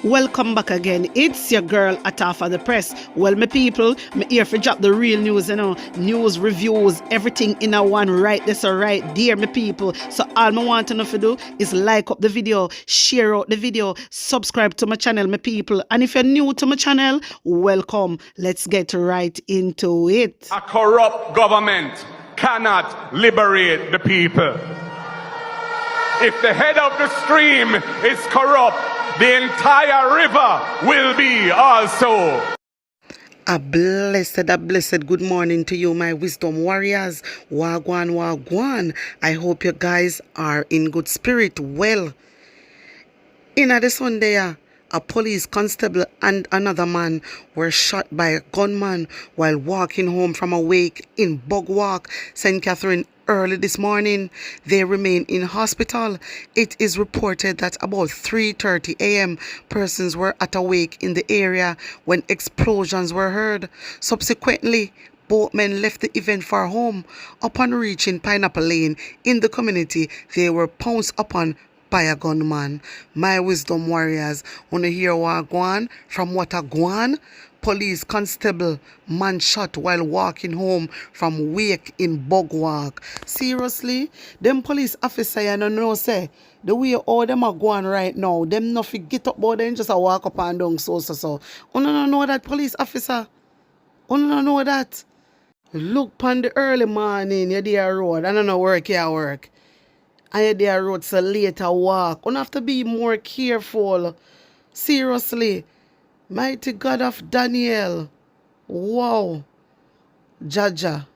Welcome back again. It's your girl Atafa the Press. Well, my people, me here for drop the real news, news, reviews, everything in a one right this or right there, my people. So all I want to know to do is like up the video, share out the video, subscribe to my channel, my people. And if you're new to my channel, welcome. Let's get right into it. A corrupt government cannot liberate the people. If the head of the stream is corrupt, the entire river will be also. A blessed good morning to you, my wisdom warriors. Wagwan, wagwan. I hope you guys are in good spirit. Well, in the Sunday, a police constable and another man were shot by a gunman while walking home from a wake in Bugwalk, St. Catherine, early this morning. They remain in hospital. It is reported that about 3:30 a.m. persons were at a wake in the area when explosions were heard. Subsequently, both men left the event for home. Upon reaching Pineapple Lane in the community, they were pounced upon by a gunman. My wisdom warriors, wanna hear what gwan from what a gwan? Police constable man shot while walking home from wake in Bugwalk. Seriously, them police officer you know say the way all them are going right now, them not get up but then just a walk up and down so. You don't know that police officer? You don't know that? Look pon the early morning, you there road, I don't know work you work. And you there road so later walk. You have to be more careful. Seriously. Mighty God of Daniel. Wow. Jaja.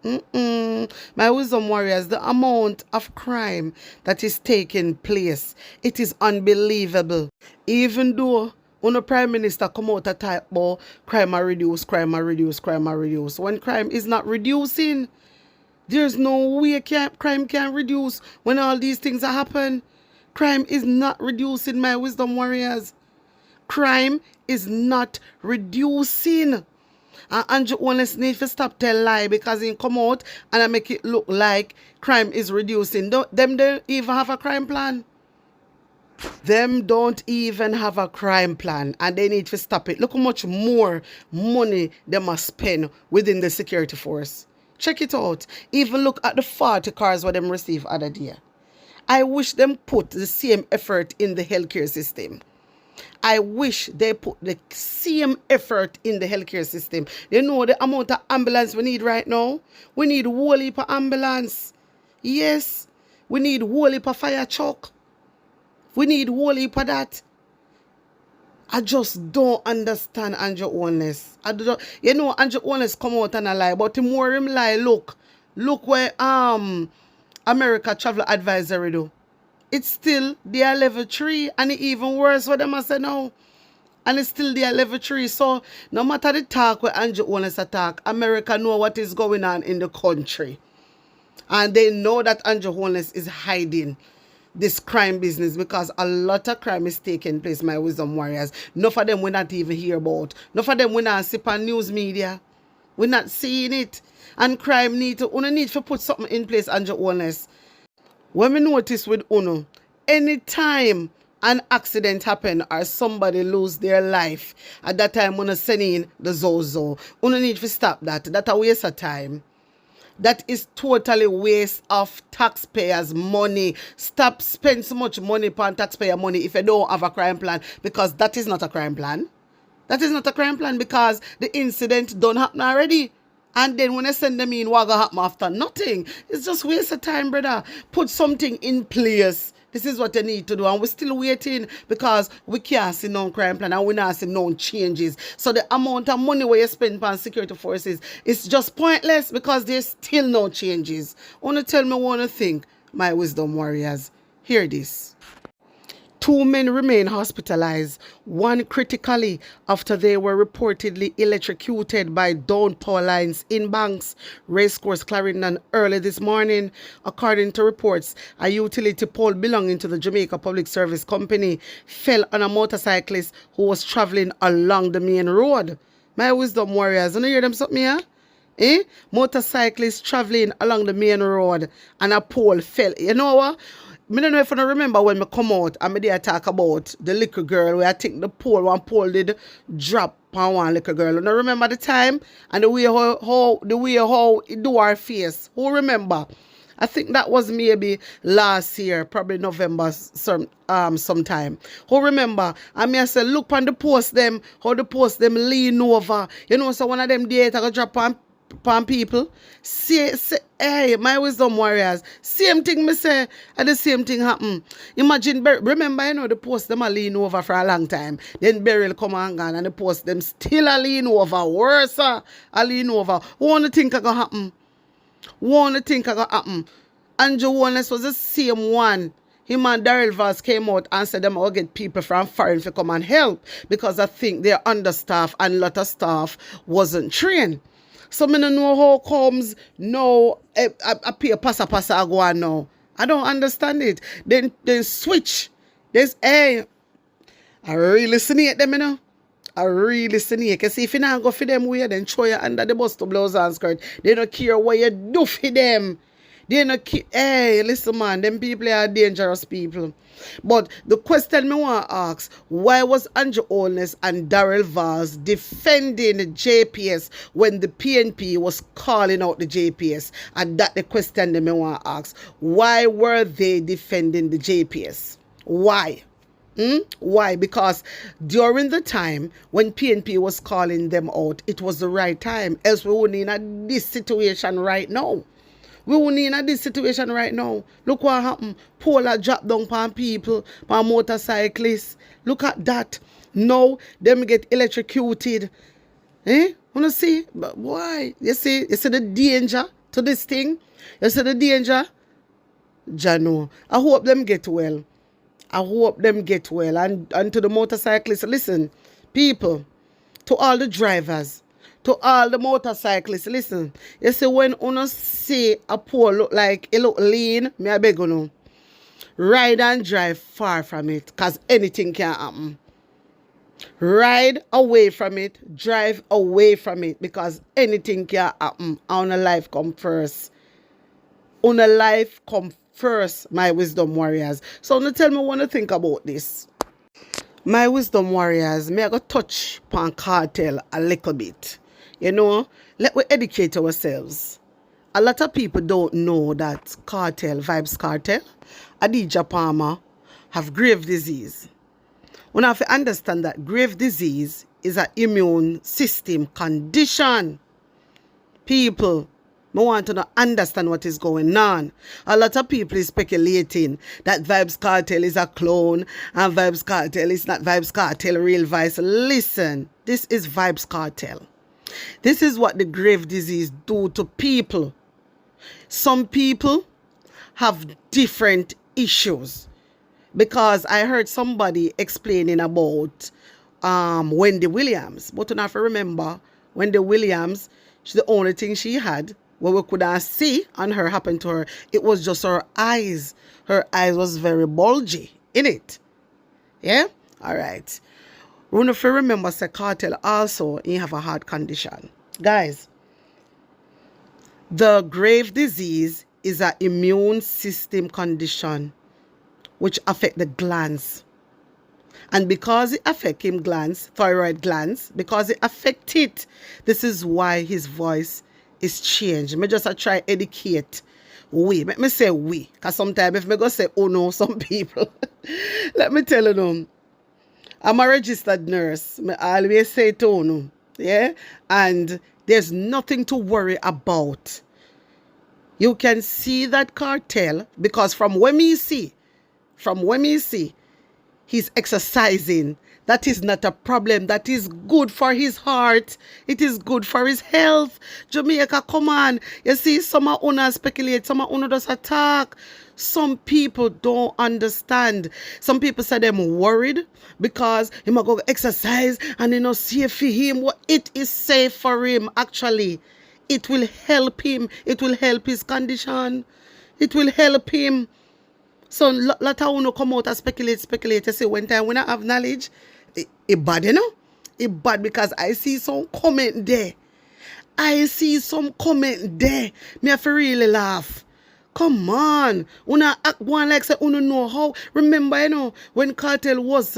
My wisdom warriors, the amount of crime that is taking place, it is unbelievable. Even though when the Prime Minister come out a type about crime are reduce, crime are reduce, crime are reduce. When crime is not reducing, there's no way crime can reduce when all these things are happen. Crime is not reducing, my wisdom warriors. Crime is not reducing. And Andrew Honest need to stop tell lie because he come out and I make it look like crime is reducing. Them don't even have a crime plan. Them don't even have a crime plan and they need to stop it. Look how much more money they must spend within the security force. Check it out. Even look at the 40 cars what them receive other day. I wish them put the same effort in the healthcare system. I wish they put the same effort in the healthcare system. You know the amount of ambulance we need right now? We need whole heap of ambulance. Yes, we need whole heap of fire truck. We need whole heap of that. I just don't understand Andrew Honest. Andrew Honest come out and a lie, but the more him lie, look where America Travel Advisory do. It's still their level 3 and it even worse what them say now. And it's still their level 3. So no matter the talk where Andrew Honest attack, America know what is going on in the country. And they know that Andrew Honest is hiding this crime business because a lot of crime is taking place, my wisdom warriors. None of them we not even hear about. None of them we not see on news media. We're not seeing it. And crime need to put something in place, Andrew Honest. When we notice with Uno, anytime an accident happen or somebody lose their life, at that time Uno send in the Zozo. Uno need to stop that. That's a waste of time. That is totally waste of taxpayers' money. Stop spending so much money on taxpayer money if you don't have a crime plan, because that is not a crime plan. That is not a crime plan because the incident don't happen already. And then when I send them in, what gonna happen after? Nothing. It's just waste of time, brother. Put something in place. This is what you need to do. And we're still waiting because we can't see no crime plan and we're not seeing no changes. So the amount of money where you spend on security forces is just pointless because there's still no changes. Want to tell me one thing, my wisdom warriors. Hear this. 2 men remain hospitalized, one critically after they were reportedly electrocuted by downed power lines in Banks Racecourse, Clarendon early this morning. According to reports, a utility pole belonging to the Jamaica Public Service Company fell on a motorcyclist who was traveling along the main road. My wisdom warriors, you hear them something here? Motorcyclists traveling along the main road and a pole fell. You know what? I don't know if you remember when I come out and I talk about the little girl where I think one pole did drop on one little girl. You know, remember the time and the way how it do our face. Who remember? I think that was maybe last year, probably November sometime. Who remember? And I said, look on the post them, how the post them lean over. You know, so one of them data go drop on people. Say, hey, my wisdom warriors. Same thing me say, and the same thing happen. Imagine, remember, you know, the post them a lean over for a long time. Then Beryl come and gone, and the post them still a lean over. Worse, a lean over. Who want to think I gonna happen? Andrew Wallace was the same one. Him and Daryl Vaz came out and said them will get people from foreign to come and help because I think they're understaffed and a lot of staff wasn't trained. So I don't know how comes no a passa go on now. I don't understand it. Then switch. There's I really snake them, you know. I really snake. Because if you not go for them way, then throw you under the bus to blouse and skirt. They don't care what you do for them. They don't care. Hey, listen man, them people are dangerous people. But the question me want to ask, why was Andrew Holness and Daryl Vaz defending the JPS when the PNP was calling out the JPS? And that the question that me want to ask. Why were they defending the JPS? Why? Why? Because during the time when PNP was calling them out, it was the right time. Else we wouldn't in this situation right now. We wouldn't in this situation right now. Look what happened. Polar drop down on people, on motorcyclists. Look at that. Now, them get electrocuted. Wanna see? But why? You see the danger to this thing? You see the danger? Jano. I hope them get well. And to the motorcyclists, listen, people, to all the drivers, to all the motorcyclists, listen. You see, when you see a pole look like it look lean, me I beg you know, ride and drive far from it, because anything can happen. Ride away from it, drive away from it, because anything can happen. And a life come first. On a life come first, my wisdom warriors. So now tell me what you think about this. My wisdom warriors, may I go touch upon Cartel a little bit. You know, let we educate ourselves. A lot of people don't know that Vybz Cartel, Adidja Palmer, have grave disease. We have to understand that grave disease is an immune system condition. People, I want to understand what is going on. A lot of people is speculating that Vybz Cartel is a clone and Vybz Cartel is not Vybz Cartel real voice. Listen, this is Vybz Cartel. This is what the grave disease do to people. Some people have different issues. Because I heard somebody explaining about Wendy Williams. But you have to remember, Wendy Williams, the only thing she had, what we could see on her happened to her, it was just her eyes. Her eyes was very bulgy in it. Yeah? All right. We have to remember, say Cartel also, he have a heart condition. Guys, the grave disease is an immune system condition which affect the glands. And because it affect him glands, thyroid glands, because it affect it, this is why his voice is changed. Me just try educate we. Let me say we. Because sometimes if me go say oh no, some people, let me tell you them. I'm a registered nurse. I always say to you, yeah? And there's nothing to worry about. You can see that Cartel, because from when we see, he's exercising. That is not a problem. That is good for his heart. It is good for his health. Jamaica, come on. You see, some of us speculate, some of us just attack. Some people don't understand. Some people say they're worried because he might go exercise and it's not safe for him. Well, it is safe for him, actually. It will help him. It will help his condition. It will help him. So, lot of you come out and speculate. You say, when time we not have knowledge, it bad, you know? It bad because I see some comment there. Me have to really laugh. Come on. Una act one like say una know how. Remember, when Cartel was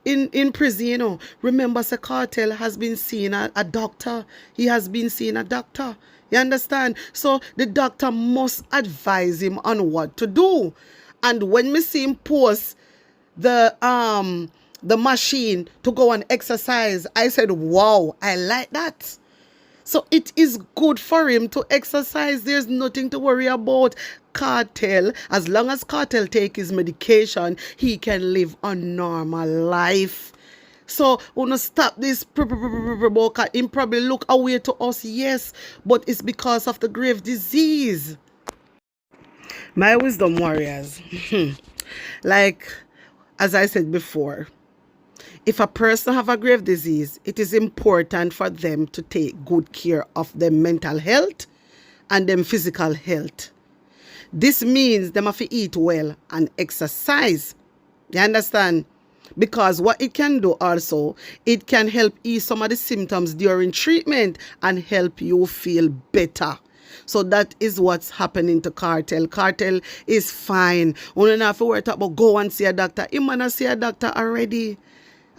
in prison, remember say Cartel has been seeing a doctor. He has been seeing a doctor. You understand? So the doctor must advise him on what to do. And when me see him post the machine to go and exercise, I said, wow, I like that. So it is good for him to exercise. There's nothing to worry about. Cartel, as long as Cartel take his medication, he can live a normal life. So, wanna stop this him probably look away to us, yes, but it's because of the grave disease. My wisdom warriors, like as I said before, if a person have a grave disease, it is important for them to take good care of their mental health and their physical health. This means them have to eat well and exercise. You understand? Because what it can do also, it can help ease some of the symptoms during treatment and help you feel better. So that is what's happening to Cartel. Cartel is fine. Only not have to worry about go and see a doctor. He might not see a doctor already.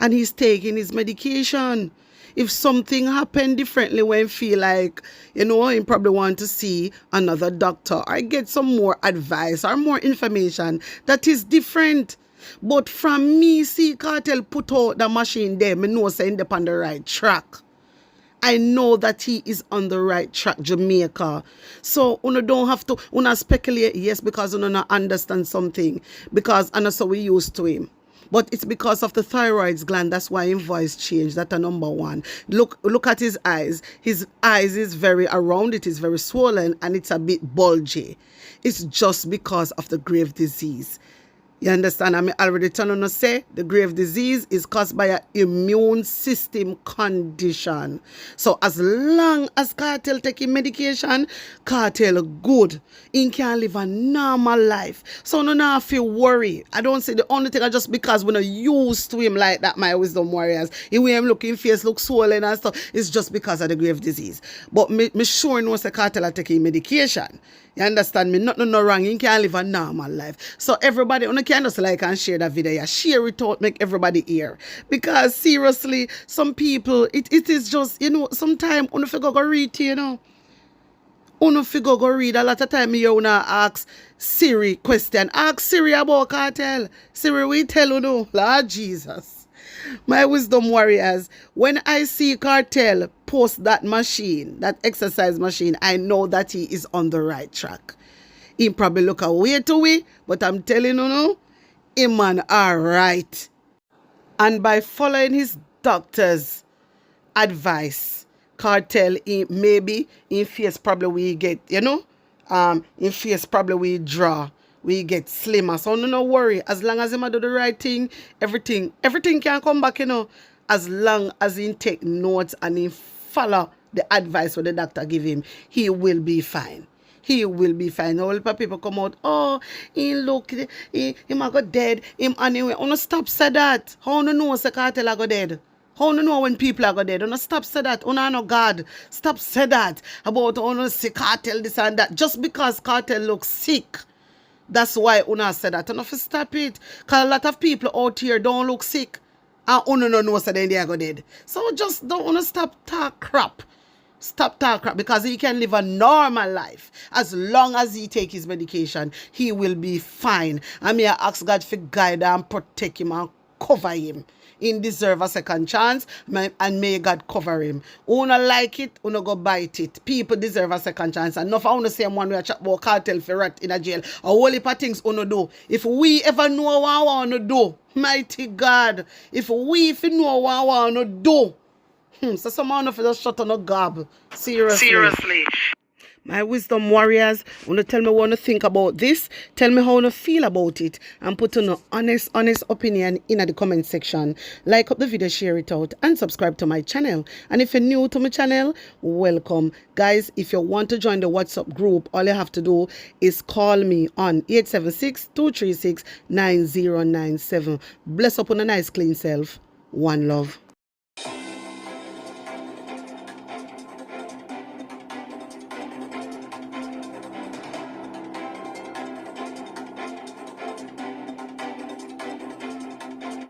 And he's taking his medication. If something happened differently when he feel like, he probably want to see another doctor or get some more advice or more information that is different. But from me, see Cartel put out the machine there, me know say they're on the right track. I know that he is on the right track, Jamaica. So, una don't have to, una speculate, yes, because una not understand something. Because, and so we used to him. But it's because of the thyroid gland. That's why his voice changed. That's a number one. Look at his eyes. His eyes is very around. It is very swollen and it's a bit bulgy. It's just because of the grave disease. You understand? I already telling you say the grave disease is caused by an immune system condition. So as long as Cartel taking medication, Cartel good. He can live a normal life. So no have to worry. I don't say the only thing I just because we're not used to him like that, my wisdom warriors. The way him looking face look swollen and stuff, it's just because of the grave disease. But me sure know say Cartel are taking medication. You understand me? Nothing no wrong. You can live a normal life. So everybody, you can just like and share that video. Yeah, share it out, make everybody hear. Because seriously, some people, it is just, sometimes you figure go read, you figure go read. A lot of time you wanna ask Siri question. Ask Siri about Cartel. Siri we tell you no. Lord Jesus. My wisdom warriors, when I see Cartel post that machine, that exercise machine, I know that he is on the right track. He probably look away to we, but I'm telling you no, him man all right. And by following his doctor's advice, Cartel, maybe in face probably we get, in face probably we draw. We get slimmer. So no worry. As long as him do the right thing, everything can come back, As long as he take notes and he follow the advice what the doctor give him, he will be fine. He will be fine. All the people come out, oh, he look, he might go dead. Him anyway. Oh, no stop say that. How no know say Cartel go dead? How no know when people are go dead? No stop say that. Oh no God. Stop say that about no see Cartel this and that. Just because Cartel looks sick. That's why Una said that. And if you stop it, because a lot of people out here don't look sick. And Una no know so then they are go dead. So just don't wanna stop talk crap. Stop talk crap because he can live a normal life. As long as he take his medication, he will be fine. And me I ask God for guide and protect him and cover him. He deserve a second chance and may God cover him. Una like it, una go bite it. People deserve a second chance. And enough I want to say one way I chat about Cartel for rat in a jail. A whole heap of things una do. If we ever know what I want to do, mighty God, if we know what I want to do, so someone of us just shut on a gob. Seriously. My wisdom warriors, wanna tell me what you think about this. Tell me how you feel about it. And put an honest opinion in the comment section. Like up the video, share it out, and subscribe to my channel. And if you're new to my channel, welcome. Guys, if you want to join the WhatsApp group, all you have to do is call me on 876-236-9097. Bless up on a nice clean self. One love.